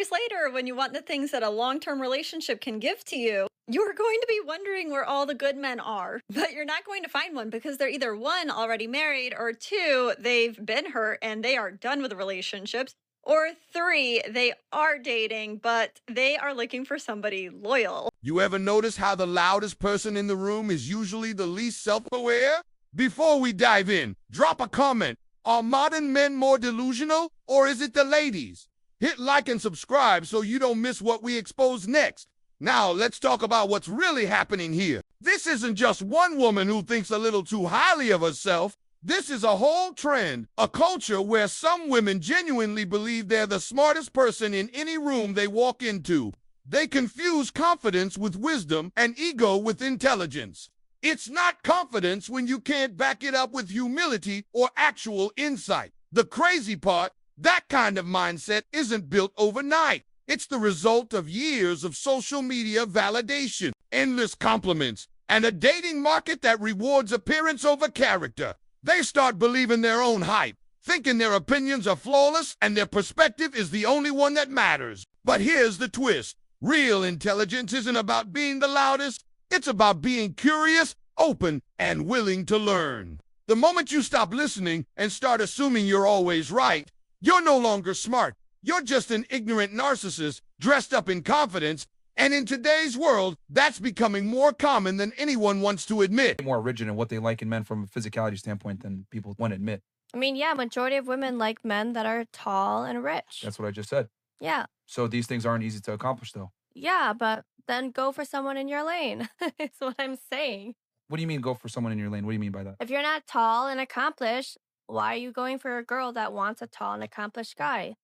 Years later, when you want the things that a long term relationship can give to you, you're going to be wondering where all the good men are. But you're not going to find one because they're either one, already married, or two, they've been hurt and they are done with the relationships. Or three, they are dating, but they are looking for somebody loyal. You ever notice how the loudest person in the room is usually the least self-aware? Before we dive in, drop a comment. Are modern men more delusional, or is it the ladies? Hit like and subscribe so you don't miss what we expose next. Now, let's talk about what's really happening here. This isn't just one woman who thinks a little too highly of herself. This is a whole trend, a culture where some women genuinely believe they're the smartest person in any room they walk into. They confuse confidence with wisdom and ego with intelligence. It's not confidence when you can't back it up with humility or actual insight. The crazy part, that kind of mindset isn't built overnight. It's the result of years of social media validation, endless compliments, and a dating market that rewards appearance over character. They start believing their own hype, thinking their opinions are flawless and their perspective is the only one that matters. But here's the twist. Real intelligence isn't about being the loudest. It's about being curious, open, and willing to learn. The moment you stop listening and start assuming you're always right, you're no longer smart. You're just an ignorant narcissist dressed up in confidence, and in today's world, that's becoming more common than anyone wants to admit. More rigid in what they like in men from a physicality standpoint than people want to admit. I mean, yeah, majority of women like men that are tall and rich. That's what I just said. Yeah. So these things aren't easy to accomplish, though. Yeah, but then go for someone in your lane. It's what I'm saying. What do you mean go for someone in your lane? What do you mean by that? If you're not tall and accomplished, why are you going for a girl that wants a tall and accomplished guy?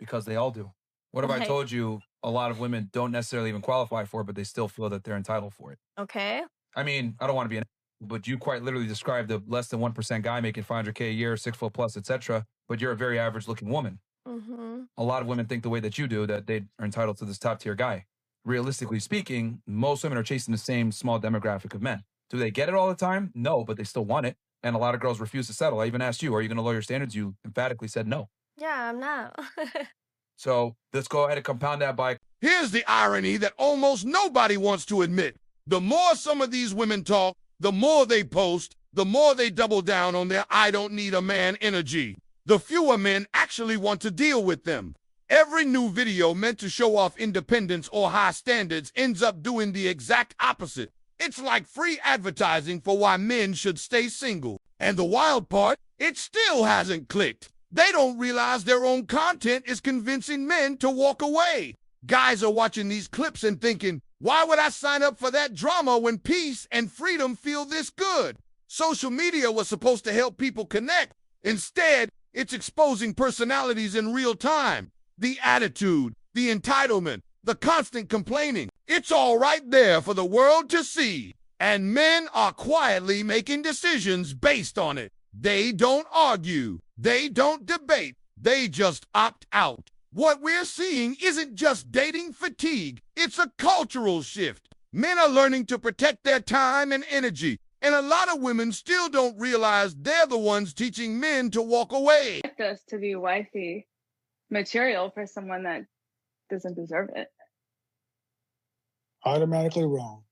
Because they all do. What if I Like- told you a lot of women don't necessarily even qualify for it, but they still feel that they're entitled for it? Okay. I mean, I don't want to be an but you quite literally described the less than 1% guy making 500K a year, 6 foot plus, etc. But you're a very average looking woman. Mm-hmm. A lot of women think the way that you do, that they are entitled to this top tier guy. Realistically speaking, most women are chasing the same small demographic of men. Do they get it all the time? No, but they still want it. And a lot of girls refuse to settle. I even asked you, are you going to lower your standards? You emphatically said no. Yeah, I'm not. So let's go ahead and compound that by... Here's the irony that almost nobody wants to admit. The more some of these women talk, the more they post, the more they double down on their I don't need a man energy. The fewer men actually want to deal with them. Every new video meant to show off independence or high standards ends up doing the exact opposite. It's like free advertising for why men should stay single. And the wild part, it still hasn't clicked. They don't realize their own content is convincing men to walk away. Guys are watching these clips and thinking, why would I sign up for that drama when peace and freedom feel this good? Social media was supposed to help people connect. Instead, it's exposing personalities in real time. The attitude, the entitlement, the constant complaining. It's all right there for the world to see. And men are quietly making decisions based on it. They don't argue. They don't debate. They just opt out. What we're seeing isn't just dating fatigue. It's a cultural shift. Men are learning to protect their time and energy. And a lot of women still don't realize they're the ones teaching men to walk away. Expect us to be wifey material for someone that doesn't deserve it. Automatically wrong.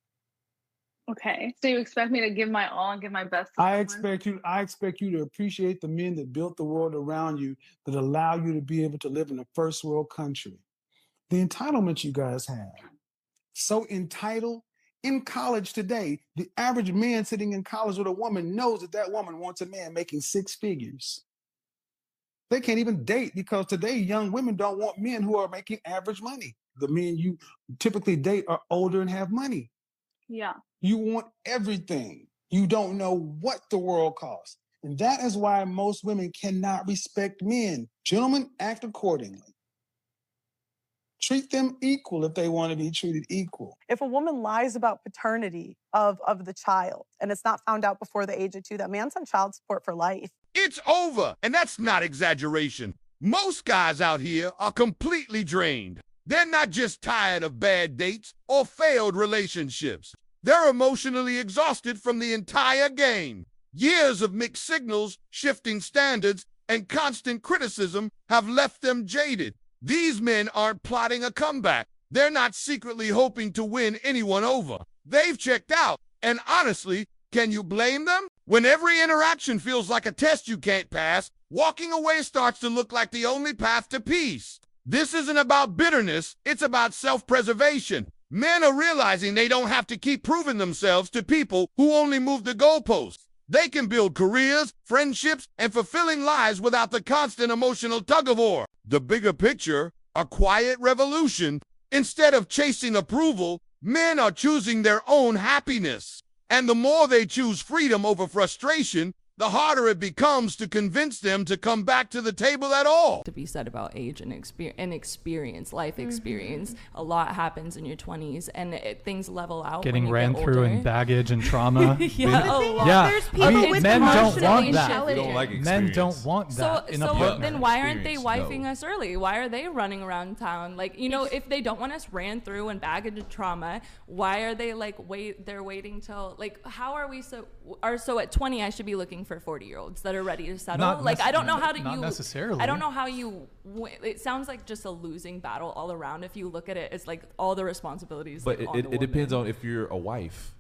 Okay. So you expect me to give my all and give my best to I someone? expect you to appreciate the men that built the world around you, that allow you to be able to live in a first world country. The entitlement you guys have. So entitled. In college today, the average man sitting in college with a woman knows that that woman wants a man making 6 figures. They can't even date because today young women don't want men who are making average money. The men you typically date are older and have money. Yeah. You want everything. You don't know what the world costs. And that is why most women cannot respect men. Gentlemen, act accordingly. Treat them equal if they want to be treated equal. If a woman lies about paternity of the child and it's not found out before the age of 2, that man's on child support for life. It's over, and that's not exaggeration. Most guys out here are completely drained. They're not just tired of bad dates or failed relationships. They're emotionally exhausted from the entire game. Years of mixed signals, shifting standards, and constant criticism have left them jaded. These men aren't plotting a comeback. They're not secretly hoping to win anyone over. They've checked out. And honestly, can you blame them? When every interaction feels like a test you can't pass, walking away starts to look like the only path to peace. This isn't about bitterness, it's about self-preservation. Men are realizing they don't have to keep proving themselves to people who only move the goalposts. They can build careers, friendships, and fulfilling lives without the constant emotional tug-of-war. The bigger picture, a quiet revolution. Instead of chasing approval, men are choosing their own happiness. And the more they choose freedom over frustration, the harder it becomes to convince them to come back to the table at all. To be said about age and experience, life experience. A lot happens in your 20s, and things level out. Getting when you ran get through older. in baggage and trauma. Yeah, a lot. Yeah, There's I people mean, with men don't constantly want that. intelligent. Men don't want that in a partner. Then why aren't they Experience, wifing no. us early? Why are they running around town? Like, you know, if they don't want us ran through in baggage and trauma, why are they like they're waiting till, like, how are we so at 20 I should be looking for 40-year-olds that are ready to settle? I don't know how to not necessarily. I don't know how you it sounds like just a losing battle all around if you look at it as like all the responsibilities. But like, on the it depends woman. on if you're a wife.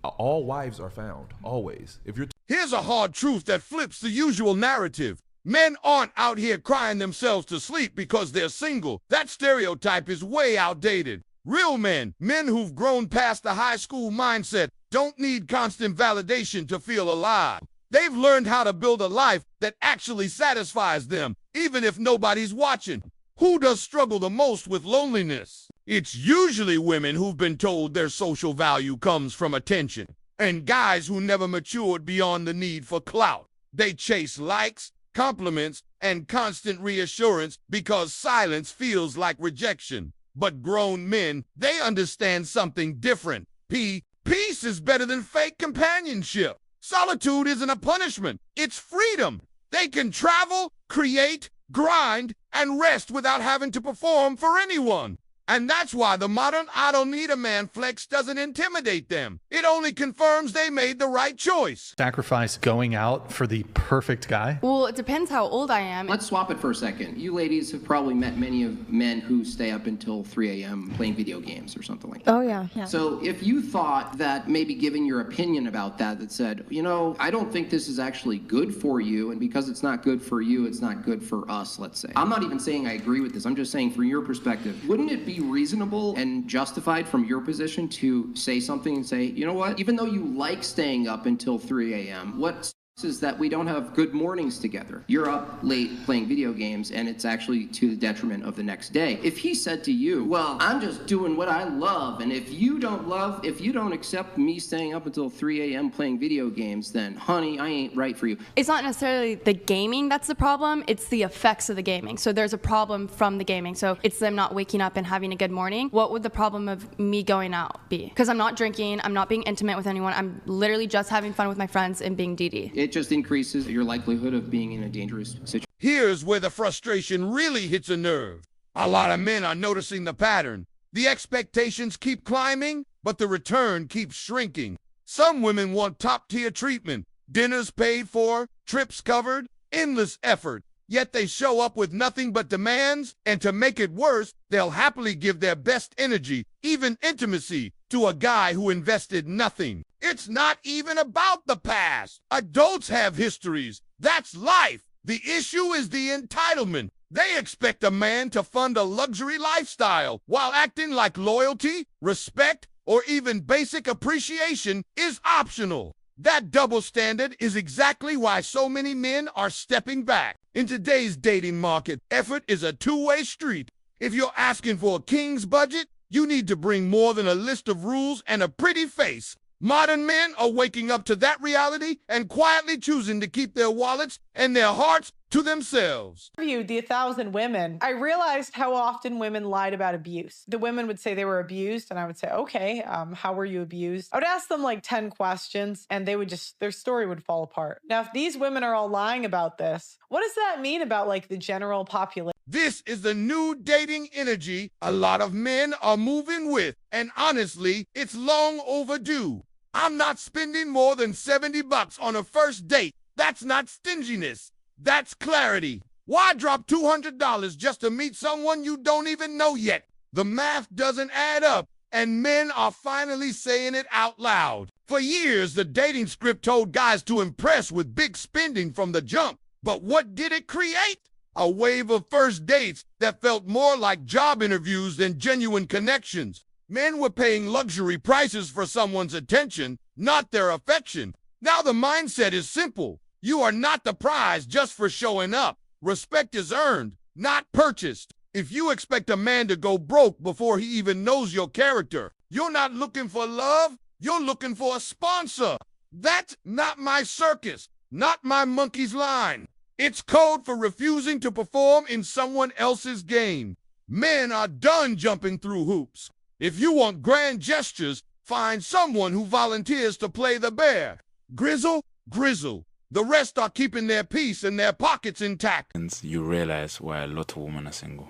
All wives are found, always. If you're Here's a hard truth that flips the usual narrative. Men aren't out here crying themselves to sleep because they're single. That stereotype is way outdated. Real men, men who've grown past the high school mindset, don't need constant validation to feel alive. They've learned how to build a life that actually satisfies them, even if nobody's watching. Who does struggle the most with loneliness? It's usually women who've been told their social value comes from attention, and guys who never matured beyond the need for clout. They chase likes, compliments, and constant reassurance because silence feels like rejection. But grown men, they understand something different. Peace is better than fake companionship. Solitude isn't a punishment, it's freedom. They can travel, create, grind, and rest without having to perform for anyone. And that's why the modern "I don't need a man" flex doesn't intimidate them. It only confirms they made the right choice. Sacrifice going out for the perfect guy. Well, it depends how old I am. Let's swap it for a second. You ladies have probably met many of men who stay up until 3 a.m. playing video games or something like that. Oh, yeah. So if you thought that maybe giving your opinion about that said, you know, I don't think this is actually good for you, and because it's not good for you, it's not good for us, let's say. I'm not even saying I agree with this. I'm just saying from your perspective, wouldn't it be reasonable and justified from your position to say something and say, you know what, even though you like staying up until 3 a.m., what is that we don't have good mornings together. You're up late playing video games, and it's actually to the detriment of the next day. If he said to you, well, I'm just doing what I love, and if you don't accept me staying up until 3 a.m. playing video games, then honey, I ain't right for you. It's not necessarily the gaming that's the problem, it's the effects of the gaming. So there's a problem from the gaming. So it's them not waking up and having a good morning. What would the problem of me going out be? Because I'm not drinking, I'm not being intimate with anyone, I'm literally just having fun with my friends and being DD. It just increases your likelihood of being in a dangerous situation. Here's where the frustration really hits a nerve. A lot of men are noticing the pattern. The expectations keep climbing, but the return keeps shrinking. Some women want top-tier treatment, dinners paid for, trips covered, endless effort. Yet they show up with nothing but demands, and to make it worse, they'll happily give their best energy, even intimacy, to a guy who invested nothing. It's not even about the past. Adults have histories. That's life. The issue is the entitlement. They expect a man to fund a luxury lifestyle while acting like loyalty, respect, or even basic appreciation is optional. That double standard is exactly why so many men are stepping back. In today's dating market, effort is a two-way street. If you're asking for a king's budget, you need to bring more than a list of rules and a pretty face. Modern men are waking up to that reality and quietly choosing to keep their wallets and their hearts to themselves. Interviewed the 1,000 women. I realized how often women lied about abuse. The women would say they were abused, and I would say, okay, how were you abused? I would ask them like 10 questions, and they would their story would fall apart. Now, if these women are all lying about this, what does that mean about like the general population? This is the new dating energy a lot of men are moving with, and honestly, it's long overdue. I'm not spending more than $70 on a first date. That's not stinginess. That's clarity. Why drop $200 just to meet someone you don't even know yet? The math doesn't add up, and men are finally saying it out loud. For years, the dating script told guys to impress with big spending from the jump. But what did it create? A wave of first dates that felt more like job interviews than genuine connections. Men were paying luxury prices for someone's attention, not their affection. Now the mindset is simple. You are not the prize just for showing up. Respect is earned, not purchased. If you expect a man to go broke before he even knows your character, you're not looking for love, you're looking for a sponsor. That's not my circus, not my monkey's line. It's code for refusing to perform in someone else's game. Men are done jumping through hoops. If you want grand gestures, find someone who volunteers to play the bear. Grizzle, grizzle. The rest are keeping their peace and their pockets intact. You realize why a lot of women are single.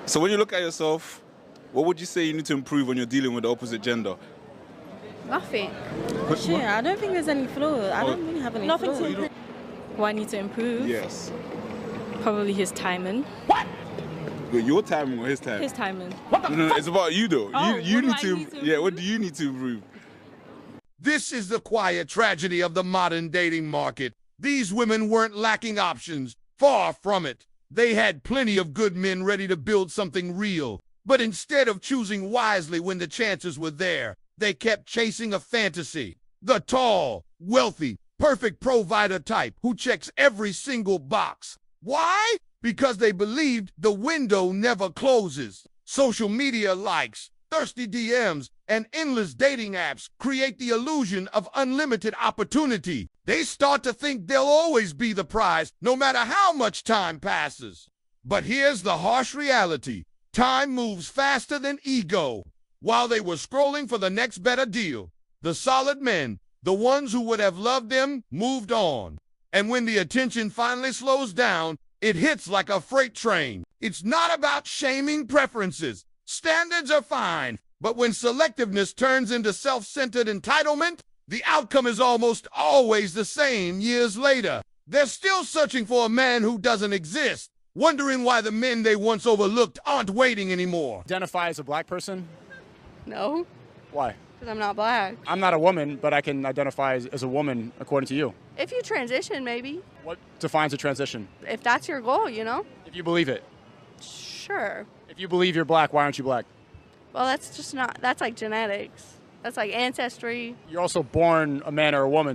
So when you look at yourself, what would you say you need to improve when you're dealing with the opposite gender? Nothing. Shit, I don't think there's any flaws. I don't really have any flaws. To improve. What I need to improve? Yes. Probably his timing. What? Your timing or his timing? His timing. No, it's about you though. Oh, you need to improve? Yeah, what do you need to improve? This is the quiet tragedy of the modern dating market. These women weren't lacking options. Far from it. They had plenty of good men ready to build something real. But instead of choosing wisely when the chances were there, they kept chasing a fantasy. The tall, wealthy, perfect provider type who checks every single box. Why? Because they believed the window never closes. Social media likes, thirsty DMs, and endless dating apps create the illusion of unlimited opportunity. They start to think they'll always be the prize, no matter how much time passes. But here's the harsh reality. Time moves faster than ego. While they were scrolling for the next better deal, the solid men, the ones who would have loved them, moved on. And when the attention finally slows down, it hits like a freight train. It's not about shaming preferences. Standards are fine. But when selectiveness turns into self-centered entitlement, the outcome is almost always the same years later. They're still searching for a man who doesn't exist, wondering why the men they once overlooked aren't waiting anymore. Identify as a black person? No, Why? because I'm not black. I'm not a woman, but I can identify as a woman according to you. If you transition, maybe. What defines a transition? If that's your goal, you know? If you believe it. Sure. If you believe you're black, why aren't you black? Well, that's just not, that's like genetics. That's like ancestry. You're also born a man or a woman.